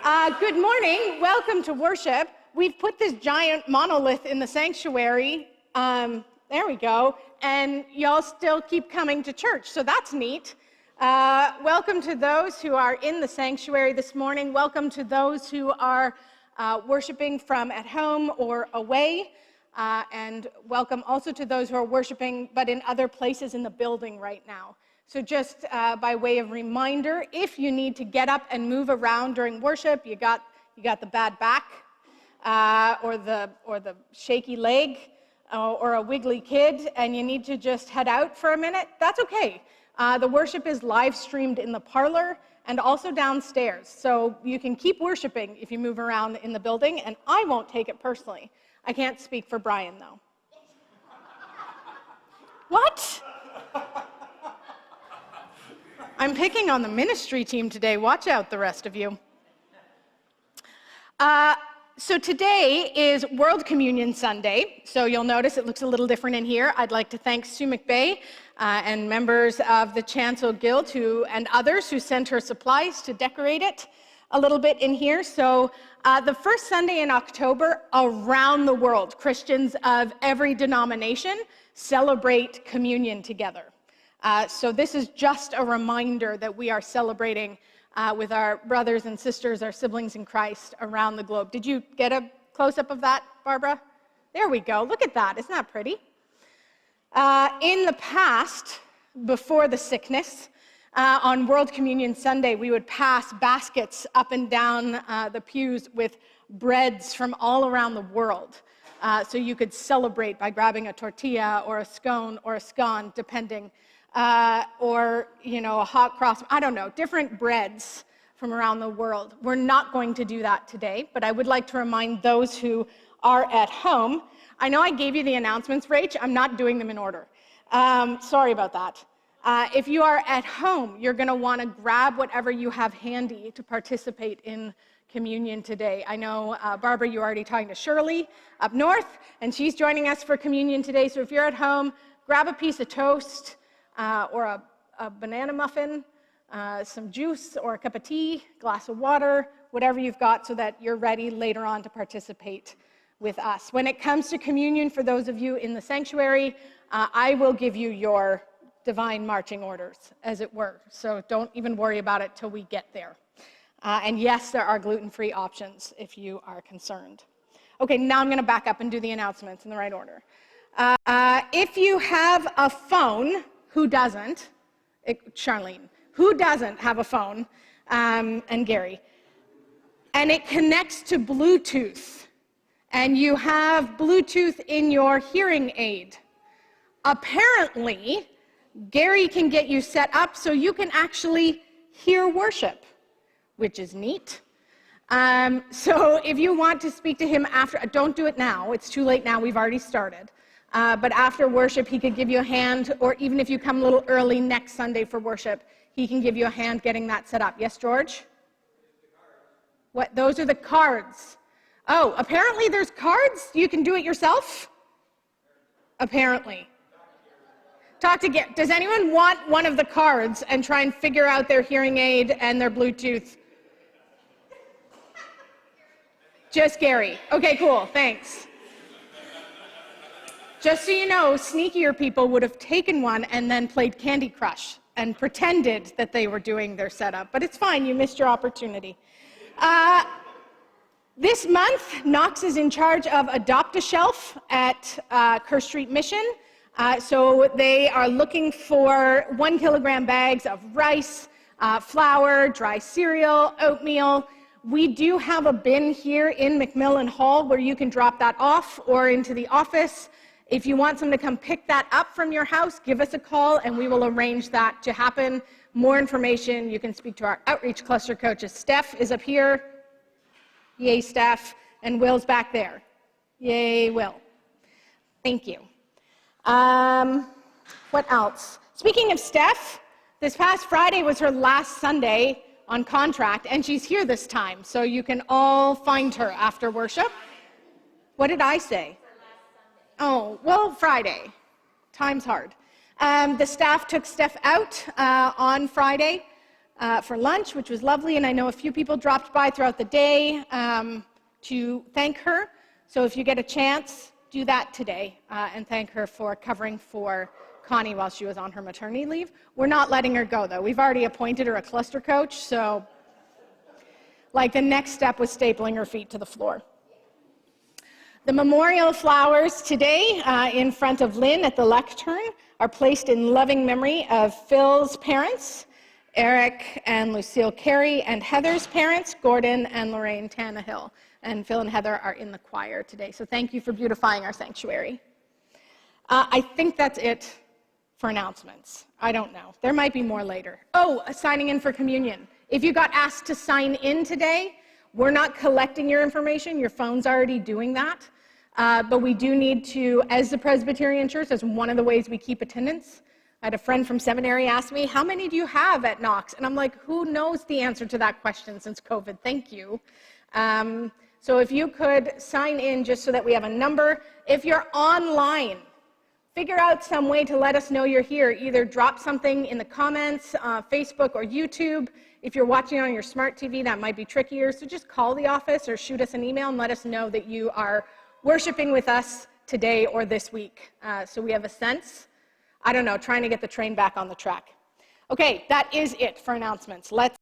Good morning. Welcome to worship. We've put this giant monolith in the sanctuary. There we go. And y'all still keep coming to church, so that's neat. Welcome to those who are in the sanctuary this morning. Welcome to those who are worshiping from at home or away. And welcome also to those who are worshiping but in other places in the building right now. So just by way of reminder, if you need to get up and move around during worship, you got the bad back, or the shaky leg, or a wiggly kid, and you need to just head out for a minute, that's okay. The worship is live streamed in the parlor and also downstairs. So you can keep worshiping if you move around in the building, and I won't take it personally. I can't speak for Brian, though. What? I'm picking on the ministry team today. Watch out, the rest of you. So today is World Communion Sunday. So you'll notice it looks a little different in here. I'd like to thank Sue McBay and members of the Chancel Guild and others who sent her supplies to decorate it a little bit in here. So the first Sunday in October, around the world, Christians of every denomination celebrate communion together. So this is just a reminder that we are celebrating with our brothers and sisters, our siblings in Christ around the globe. Did you get a close-up of that, Barbara? There we go. Look at that. Isn't that pretty? In the past, before the sickness, on World Communion Sunday, we would pass baskets up and down the pews with breads from all around the world. So you could celebrate by grabbing a tortilla or a scone or a scone, depending, or, a hot cross, I don't know, different breads from around the world. We're not going to do that today, but I would like to remind those who are at home. I know I gave you the announcements, Rach. I'm not doing them in order. Sorry about that. If you are at home, you're going to want to grab whatever you have handy to participate in communion today. I know, Barbara, you're already talking to Shirley up north, and she's joining us for communion today. So if you're at home, grab a piece of toast, or a banana muffin, some juice or a cup of tea, glass of water, whatever you've got so that you're ready later on to participate with us. When it comes to communion, for those of you in the sanctuary, I will give you your divine marching orders, as it were. So don't even worry about it till we get there. And yes, there are gluten-free options if you are concerned. Okay, now I'm going to back up and do the announcements in the right order. If you have a phone, who doesn't? Charlene. Who doesn't have a phone? And Gary. And it connects to Bluetooth. And you have Bluetooth in your hearing aid. Apparently, Gary can get you set up so you can actually hear worship, which is neat. So if you want to speak to him after, don't do it now. It's too late now. We've already started. But after worship, he could give you a hand, or even if you come a little early next Sunday for worship, he can give you a hand getting that set up. Yes, George? What? Those are the cards. Oh, apparently there's cards? You can do it yourself? Apparently. Talk to Gary. Does anyone want one of the cards and try and figure out their hearing aid and their Bluetooth? Just Gary. Okay, cool. Thanks. Just so you know, sneakier people would have taken one and then played Candy Crush and pretended that they were doing their setup. But it's fine, you missed your opportunity. This month, Knox is in charge of Adopt-A-Shelf at Kerr Street Mission. So they are looking for 1 kilogram bags of rice, flour, dry cereal, oatmeal. We do have a bin here in McMillan Hall where you can drop that off or into the office. If you want someone to come pick that up from your house, give us a call and we will arrange that to happen. More information, you can speak to our outreach cluster coaches. Steph is up here. Yay, Steph. And Will's back there. Yay, Will. Thank you. What else? Speaking of Steph, this past Friday was her last Sunday on contract, and she's here this time, so you can all find her after worship. What did I say? Oh, well, Friday. Time's hard. The staff took Steph out on Friday for lunch, which was lovely, and I know a few people dropped by throughout the day to thank her. So if you get a chance, do that today and thank her for covering for Connie while she was on her maternity leave. We're not letting her go, though. We've already appointed her a cluster coach, so like the next step was stapling her feet to the floor. The memorial flowers today in front of Lynn at the lectern are placed in loving memory of Phil's parents, Eric and Lucille Carey, and Heather's parents, Gordon and Lorraine Tannehill. And Phil and Heather are in the choir today. So thank you for beautifying our sanctuary. I think that's it for announcements. I don't know. There might be more later. Oh, signing in for communion. If you got asked to sign in today, we're not collecting your information. Your phone's already doing that. But we do need to, as the Presbyterian Church, as one of the ways we keep attendance. I had a friend from seminary ask me, how many do you have at Knox? And I'm like, who knows the answer to that question since COVID? Thank you. So if you could sign in just so that we have a number. If you're online, figure out some way to let us know you're here. Either drop something in the comments, Facebook or YouTube. If you're watching on your smart TV, that might be trickier. So just call the office or shoot us an email and let us know that you are worshiping with us today or this week. So we have a sense. I don't know, trying to get the train back on the track. Okay, that is it for announcements. Let's